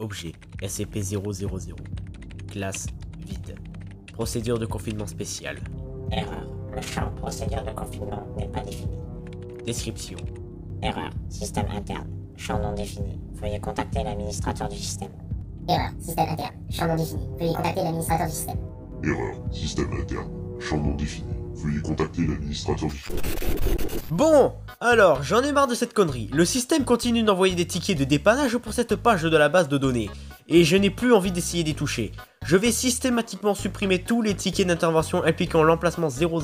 Objet SCP-000. Classe vide. Procédure de confinement spéciale. Erreur. Le champ procédure de confinement n'est pas défini. Description. Erreur. Système interne. Champ non défini. Veuillez contacter l'administrateur du système. Erreur. Système interne. Champ non défini. Veuillez contacter l'administrateur du système. Erreur. Système interne. Champ non défini. Veuillez contacter l'administrateur du système. Bon, alors, j'en ai marre de cette connerie. Le système continue d'envoyer des tickets de dépannage pour cette page de la base de données. Et je n'ai plus envie d'essayer d'y toucher. Je vais systématiquement supprimer tous les tickets d'intervention impliquant l'emplacement 000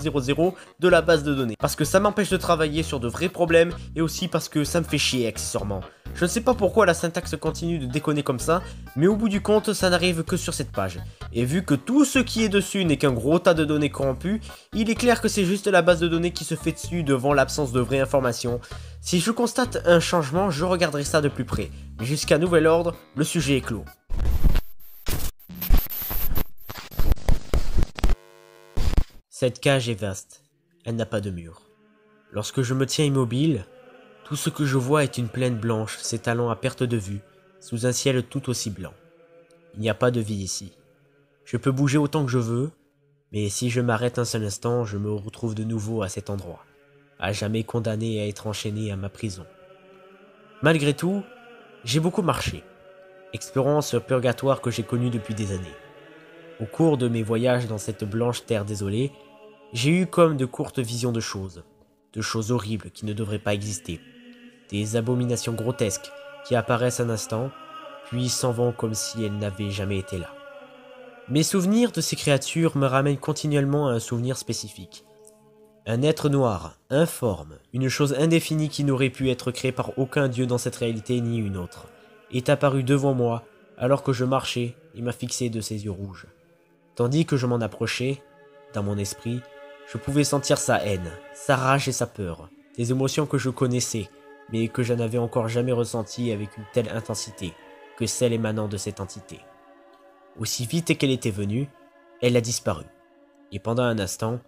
de la base de données. Parce que ça m'empêche de travailler sur de vrais problèmes et aussi parce que ça me fait chier accessoirement. Je ne sais pas pourquoi la syntaxe continue de déconner comme ça, mais au bout du compte, ça n'arrive que sur cette page. Et vu que tout ce qui est dessus n'est qu'un gros tas de données corrompues, il est clair que c'est juste la base de données qui se fait dessus devant l'absence de vraies informations. Si je constate un changement, je regarderai ça de plus près. Mais jusqu'à nouvel ordre, le sujet est clos. Cette cage est vaste, elle n'a pas de mur. Lorsque je me tiens immobile, tout ce que je vois est une plaine blanche s'étalant à perte de vue, sous un ciel tout aussi blanc. Il n'y a pas de vie ici. Je peux bouger autant que je veux, mais si je m'arrête un seul instant, je me retrouve de nouveau à cet endroit, à jamais condamné à être enchaîné à ma prison. Malgré tout, j'ai beaucoup marché, explorant ce purgatoire que j'ai connu depuis des années. Au cours de mes voyages dans cette blanche terre désolée, j'ai eu comme de courtes visions de choses horribles qui ne devraient pas exister, des abominations grotesques qui apparaissent un instant, puis s'en vont comme si elles n'avaient jamais été là. Mes souvenirs de ces créatures me ramènent continuellement à un souvenir spécifique. Un être noir, informe, une chose indéfinie qui n'aurait pu être créée par aucun dieu dans cette réalité ni une autre, est apparu devant moi alors que je marchais et m'a fixé de ses yeux rouges. Tandis que je m'en approchais, dans mon esprit, je pouvais sentir sa haine, sa rage et sa peur, des émotions que je connaissais, mais que je n'avais encore jamais ressenties avec une telle intensité que celle émanant de cette entité. Aussi vite qu'elle était venue, elle a disparu, et pendant un instant,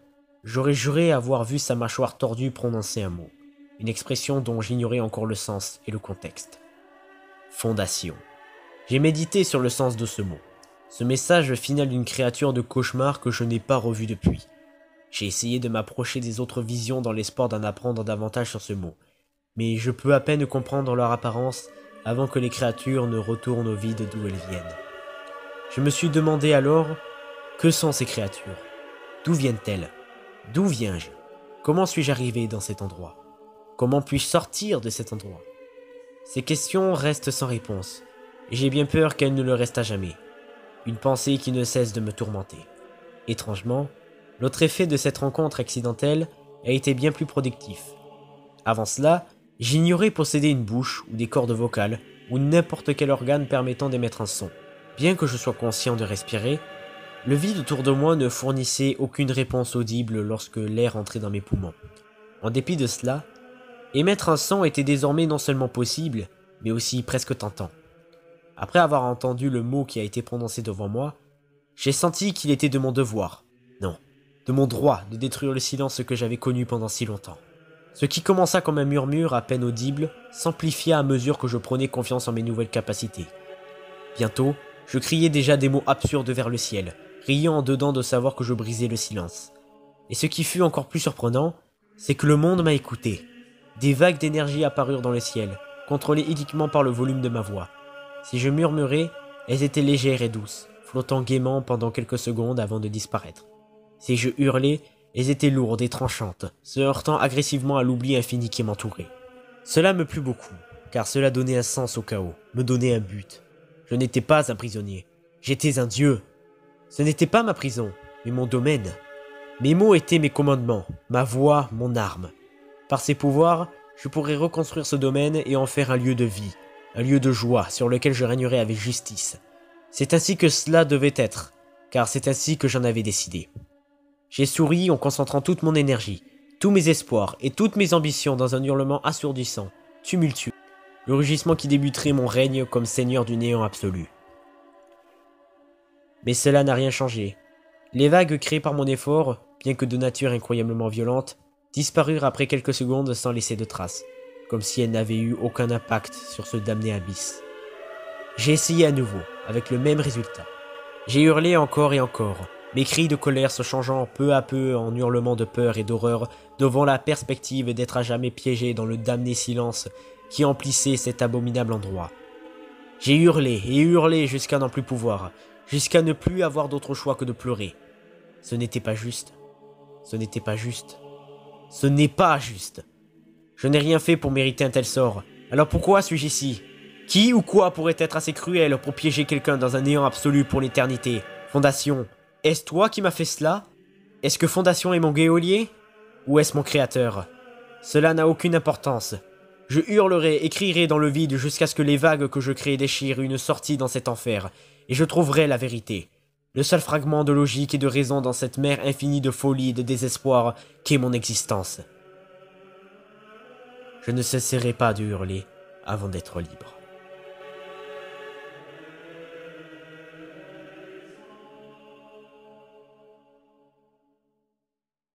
j'aurais juré avoir vu sa mâchoire tordue prononcer un mot, une expression dont j'ignorais encore le sens et le contexte. Fondation. J'ai médité sur le sens de ce mot, ce message final d'une créature de cauchemar que je n'ai pas revu depuis. J'ai essayé de m'approcher des autres visions dans l'espoir d'en apprendre davantage sur ce mot, mais je peux à peine comprendre leur apparence avant que les créatures ne retournent au vide d'où elles viennent. Je me suis demandé alors, que sont ces créatures? D'où viennent-elles? D'où viens-je? Comment suis-je arrivé dans cet endroit? Comment puis-je sortir de cet endroit? Ces questions restent sans réponse, et j'ai bien peur qu'elles ne le restent à jamais. Une pensée qui ne cesse de me tourmenter. Étrangement, l'autre effet de cette rencontre accidentelle a été bien plus productif. Avant cela, j'ignorais posséder une bouche ou des cordes vocales ou n'importe quel organe permettant d'émettre un son. Bien que je sois conscient de respirer, le vide autour de moi ne fournissait aucune réponse audible lorsque l'air entrait dans mes poumons. En dépit de cela, émettre un son était désormais non seulement possible, mais aussi presque tentant. Après avoir entendu le mot qui a été prononcé devant moi, j'ai senti qu'il était de mon devoir, non, de mon droit de détruire le silence que j'avais connu pendant si longtemps. Ce qui commença comme un murmure à peine audible s'amplifia à mesure que je prenais confiance en mes nouvelles capacités. Bientôt, je criais déjà des mots absurdes vers le ciel, riant en dedans de savoir que je brisais le silence. Et ce qui fut encore plus surprenant, c'est que le monde m'a écouté. Des vagues d'énergie apparurent dans le ciel, contrôlées uniquement par le volume de ma voix. Si je murmurais, elles étaient légères et douces, flottant gaiement pendant quelques secondes avant de disparaître. Si je hurlais, elles étaient lourdes et tranchantes, se heurtant agressivement à l'oubli infini qui m'entourait. Cela me plut beaucoup, car cela donnait un sens au chaos, me donnait un but. Je n'étais pas un prisonnier, j'étais un dieu. Ce n'était pas ma prison, mais mon domaine. Mes mots étaient mes commandements, ma voix, mon arme. Par ces pouvoirs, je pourrais reconstruire ce domaine et en faire un lieu de vie, un lieu de joie sur lequel je régnerais avec justice. C'est ainsi que cela devait être, car c'est ainsi que j'en avais décidé. J'ai souri en concentrant toute mon énergie, tous mes espoirs et toutes mes ambitions dans un hurlement assourdissant, tumultueux, le rugissement qui débuterait mon règne comme seigneur du néant absolu. Mais cela n'a rien changé. Les vagues créées par mon effort, bien que de nature incroyablement violente, disparurent après quelques secondes sans laisser de traces, comme si elles n'avaient eu aucun impact sur ce damné abysse. J'ai essayé à nouveau, avec le même résultat. J'ai hurlé encore et encore, mes cris de colère se changeant peu à peu en hurlements de peur et d'horreur devant la perspective d'être à jamais piégé dans le damné silence qui emplissait cet abominable endroit. J'ai hurlé et hurlé jusqu'à n'en plus pouvoir, jusqu'à ne plus avoir d'autre choix que de pleurer. Ce n'était pas juste. Ce n'était pas juste. Ce n'est pas juste. Je n'ai rien fait pour mériter un tel sort. Alors pourquoi suis-je ici? Qui ou quoi pourrait être assez cruel pour piéger quelqu'un dans un néant absolu pour l'éternité? Fondation, est-ce toi qui m'as fait cela? Est-ce que Fondation est mon geôlier? Ou est-ce mon créateur? Cela n'a aucune importance. Je hurlerai et crierai dans le vide jusqu'à ce que les vagues que je crée déchirent une sortie dans cet enfer, et je trouverai la vérité. Le seul fragment de logique et de raison dans cette mer infinie de folie et de désespoir qu'est mon existence. Je ne cesserai pas de hurler avant d'être libre.